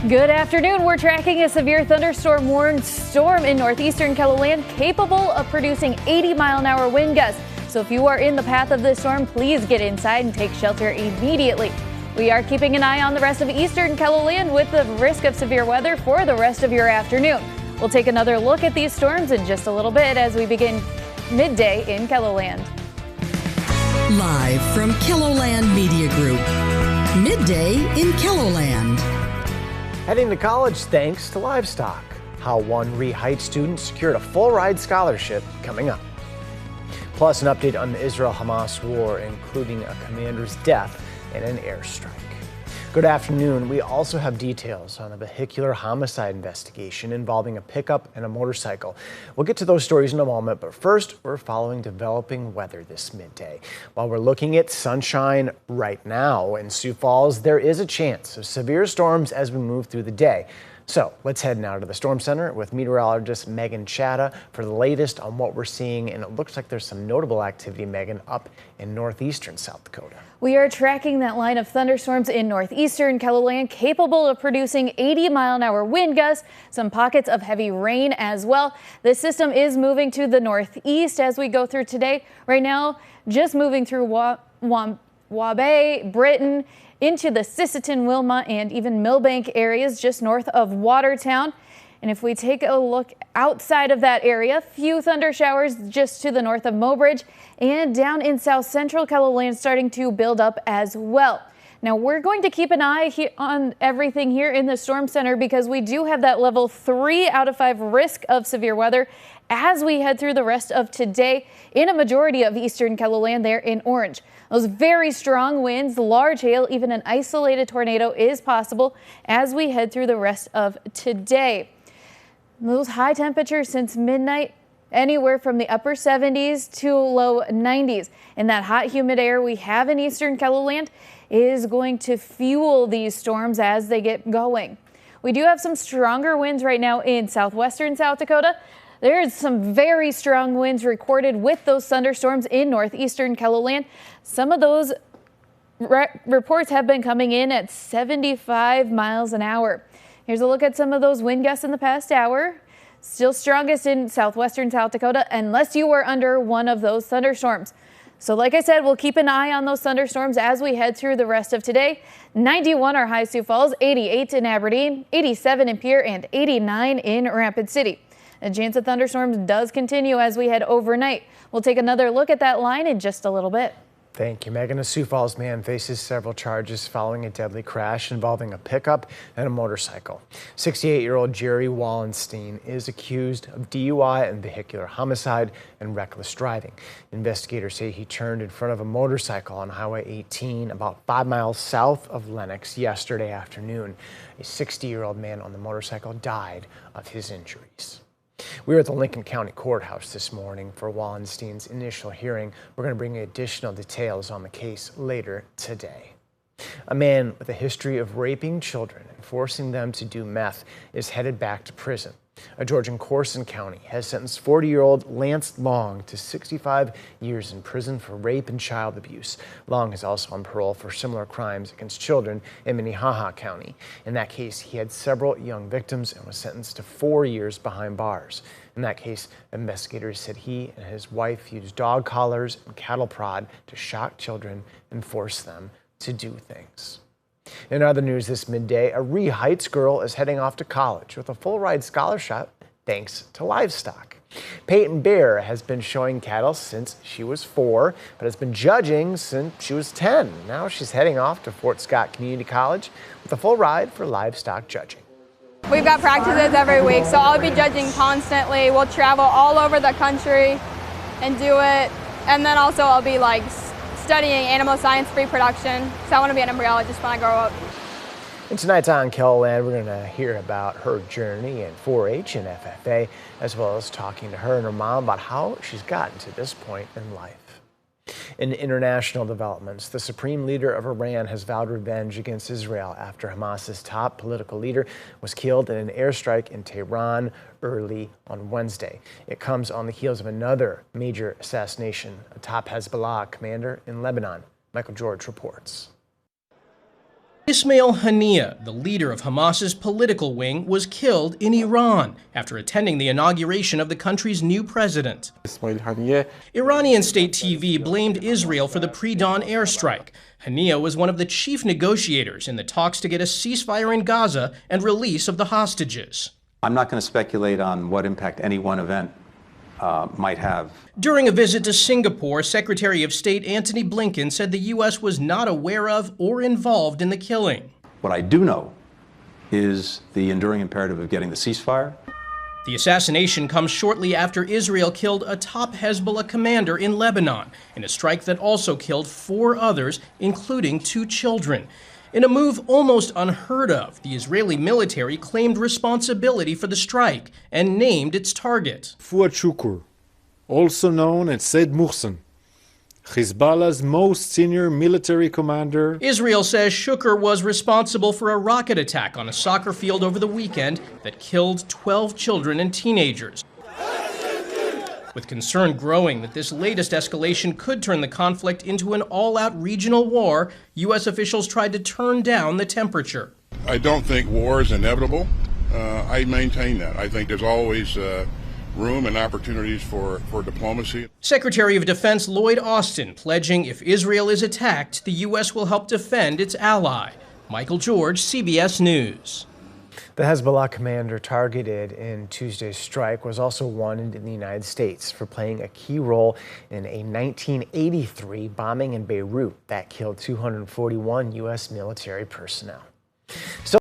Good afternoon. We're tracking a severe thunderstorm warned storm in northeastern KELOLAND capable of producing 80-mile-an-hour wind gusts. So if you are in the path of this storm, please get inside and take shelter immediately. We are keeping an eye on the rest of eastern KELOLAND with the risk of severe weather for the rest of your afternoon. We'll take another look at these storms in just a little bit as we begin midday in KELOLAND. Live from KELOLAND Media Group, midday in KELOLAND. Heading to college thanks to livestock. How one Ree-Heights student secured a full-ride scholarship coming up. Plus an update on the Israel-Hamas war, including a commander's death in an airstrike. Good afternoon. We also have details on a vehicular homicide investigation involving a pickup and a motorcycle. We'll get to those stories in a moment, but first, we're following developing weather this midday. While we're looking at sunshine right now in Sioux Falls, there is a chance of severe storms as we move through the day. So let's head now to the Storm Center with meteorologist Megan Chatta for the latest on what we're seeing. And it looks like there's some notable activity, Megan, up in northeastern South Dakota. We are tracking that line of thunderstorms in northeastern KELOLAND capable of producing 80-mile-an-hour wind gusts, some pockets of heavy rain as well. This system is moving to the northeast as we go through today. Right now, just moving through Waubay, Britton, into the Sisseton, Wilmot, and even Millbank areas just north of Watertown. And if we take a look outside of that area, few thunder showers just to the north of Mobridge and down in south central KELOLAND starting to build up as well. Now we're going to keep an eye on everything here in the Storm Center because we do have that level 3 out of 5 risk of severe weather as we head through the rest of today in a majority of eastern KELOLAND there in orange. Those very strong winds, large hail, even an isolated tornado is possible as we head through the rest of today. Those high temperatures since midnight, anywhere from the upper 70s to low 90s. And that hot, humid air we have in eastern KELOLAND is going to fuel these storms as they get going. We do have some stronger winds right now in southwestern South Dakota. There's some very strong winds recorded with those thunderstorms in northeastern KELOLAND. Some of those reports have been coming in at 75 miles an hour. Here's a look at some of those wind gusts in the past hour. Still strongest in southwestern South Dakota unless you were under one of those thunderstorms. So like I said, we'll keep an eye on those thunderstorms as we head through the rest of today. 91 are high Sioux Falls, 88 in Aberdeen, 87 in Pierre, and 89 in Rapid City. The chance of thunderstorms does continue as we head overnight. We'll take another look at that line in just a little bit. Thank you, Megan. A Sioux Falls man faces several charges following a deadly crash involving a pickup and a motorcycle. 68-year-old Jerry Wallenstein is accused of DUI and vehicular homicide and reckless driving. Investigators say he turned in front of a motorcycle on Highway 18 about 5 miles south of Lenox yesterday afternoon. A 60-year-old man on the motorcycle died of his injuries. We were at the Lincoln County Courthouse this morning for Wallenstein's initial hearing. We're going to bring additional details on the case later today. A man with a history of raping children and forcing them to do meth is headed back to prison. A Georgia in Corson County has sentenced 40-year-old Lance Long to 65 years in prison for rape and child abuse. Long is also on parole for similar crimes against children in Minnehaha County. In that case, he had several young victims and was sentenced to 4 years behind bars. In that case, investigators said he and his wife used dog collars and cattle prod to shock children and force them to do things. In other news this midday, a Ree-Heights girl is heading off to college with a full-ride scholarship thanks to livestock. Peyton Bear has been showing cattle since she was 4, but has been judging since she was 10. Now she's heading off to Fort Scott Community College with a full ride for livestock judging. We've got practices every week, so I'll be judging constantly. We'll travel all over the country and do it, and then also I'll be studying animal science reproduction, so I want to be an embryologist when I grow up. And tonight on KELOLAND, we're going to hear about her journey in 4-H and FFA, as well as talking to her and her mom about how she's gotten to this point in life. In international developments, the supreme leader of Iran has vowed revenge against Israel after Hamas's top political leader was killed in an airstrike in Tehran early on Wednesday. It comes on the heels of another major assassination, a top Hezbollah commander in Lebanon. Michael George reports. Ismail Haniyeh, the leader of Hamas's political wing, was killed in Iran after attending the inauguration of the country's new president. Ismail Haniyeh. Iranian state TV blamed Israel for the pre-dawn airstrike. Haniyeh was one of the chief negotiators in the talks to get a ceasefire in Gaza and release of the hostages. I'm not going to speculate on what impact any one event might have. During a visit to Singapore, Secretary of State Antony Blinken said the U.S. was not aware of or involved in the killing. What I do know is the enduring imperative of getting the ceasefire. The assassination comes shortly after Israel killed a top Hezbollah commander in Lebanon in a strike that also killed 4 others, including 2 children. In a move almost unheard of, the Israeli military claimed responsibility for the strike and named its target. Fuad Shukur, also known as Said Muhsin, Hezbollah's most senior military commander. Israel says Shukur was responsible for a rocket attack on a soccer field over the weekend that killed 12 children and teenagers. With concern growing that this latest escalation could turn the conflict into an all-out regional war, U.S. officials tried to turn down the temperature. I don't think war is inevitable. I maintain that. I think there's always room and opportunities for diplomacy. Secretary of Defense Lloyd Austin pledging if Israel is attacked, the U.S. will help defend its ally. Michael George, CBS News. The Hezbollah commander targeted in Tuesday's strike was also wanted in the United States for playing a key role in a 1983 bombing in Beirut that killed 241 U.S. military personnel. So